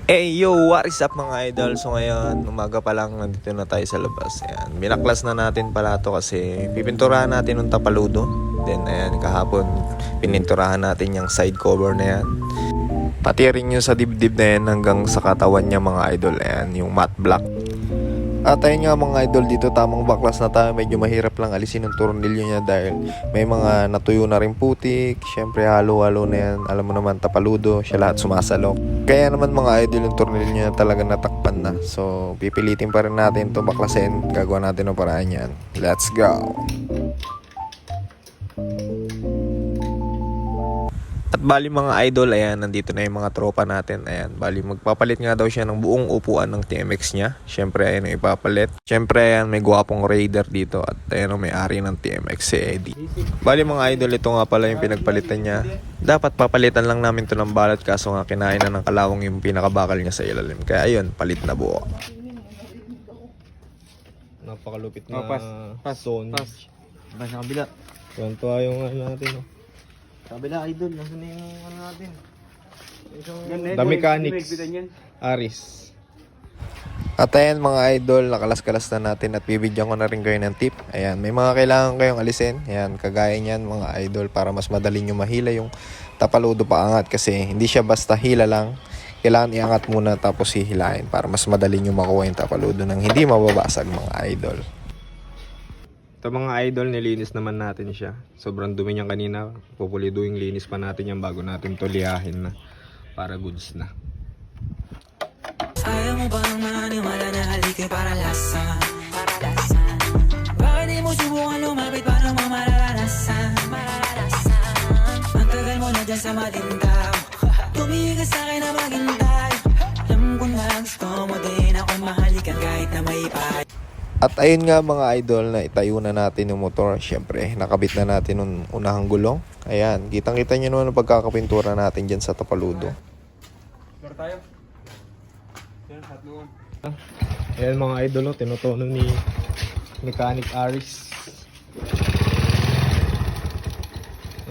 Hey yo, what is up mga idol? So ngayon, umaga pa lang nandito na tayo sa labas. Ayan, binaklas na natin pala to kasi pipinturahan natin ng tapaludo. Then ayan, kahapon pininturahan natin yung side cover na yan. Pati rin yung sa dibdib na yan hanggang sa katawan niya mga idol. Ayan, yung matte black. At ayun nga mga idol, dito tamang baklas na tayo. Medyo mahirap lang alisin yung tornilyo niya dahil may mga natuyo na rin putik. Syempre halo-halo na yan. Alam mo naman, tapaludo, siya lahat sumasalok. Kaya naman mga idol, yung tornilyo niya talaga natakpan na. So pipilitin pa rin natin ito baklasin. Gagawa natin ng paraan yan. Let's go! At bali mga idol, ayan, nandito na yung mga tropa natin. Ayan, bali magpapalit nga daw siya ng buong upuan ng TMX niya. Syempre, ayan yung ipapalit. Syempre, ayan, may gwapong raider dito. At ayan, may-ari ng TMX, si Eddie. Bali mga idol, ito nga pala yung pinagpalitan niya. Dapat papalitan lang namin to ng balat, kaso nga kinain na ng kalawang yung pinakabakal niya sa ilalim. Kaya ayun, palit na buo. Napakalupit na zone. Ba sa kabila? Tuwan-tuwa yung ano natin, no? Kabila idol, nasa na yung ano natin? The Mechanics, Aris. At ayan mga idol, nakalas-kalas na natin at bibigyan ko na rin kayo ng tip. Ayan, may mga kailangan kayong alisin. Ayan, kagaya niyan mga idol, para mas madali nyo mahila yung tapaludo paangat kasi hindi siya basta hila lang. Kailangan iangat muna tapos hihilain para mas madali nyo makuha yung tapaludo ng hindi mababasag mga idol. Ito mga idol, nilinis naman natin siya. Sobrang dumi niyan kanina. Pupuliduing linis pa natin yan bago natin to lihahin na para goods na. Ayaw mo bang maniwala na halika para lasa? Bakit di mo subukan lumapit para mo mararanasan? Ang tagal mo na dyan sa matindaw. Tumigil ka sa'kin na maghintay. Alam ko na gusto mo din ako mahalikan kahit na may pay. At ayun nga mga idol, na itayo na natin yung motor. Siyempre, nakabit na natin yung unahang gulong. Ayan, kitang-kita nyo naman ang pagkakapintura natin dyan sa tapaludo. Ayan mga idol, tinutono ni Mechanic Aris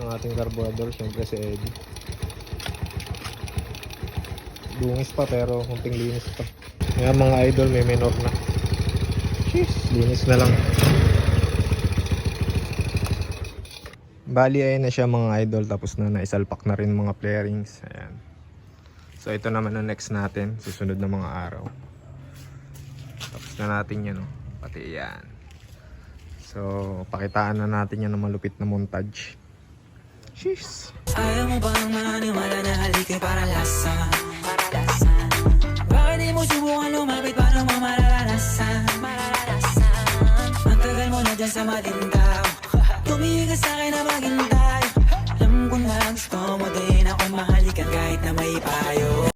ang ating carburetor, siyempre si Eddie. Dungis pa pero kunting linis pa. Ayan mga idol, may minor na. Jeez, linis na lang. Bali ayun na siya mga idol, tapos na naisalpak na rin mga flarings. Ayan. So ito naman ang next natin, susunod na mga araw. Tapos na natin yan, oh. Pati yan. So pakitaan na natin yan ng malupit na montage. Jeez. Ayaw mo bang maniwala na halika para lasa? Bakit di mo subukan lumapit para mo mararanasan? Ang tagal mo na dyan sa matindaw. Tumigil ka sa'kin na maghintay.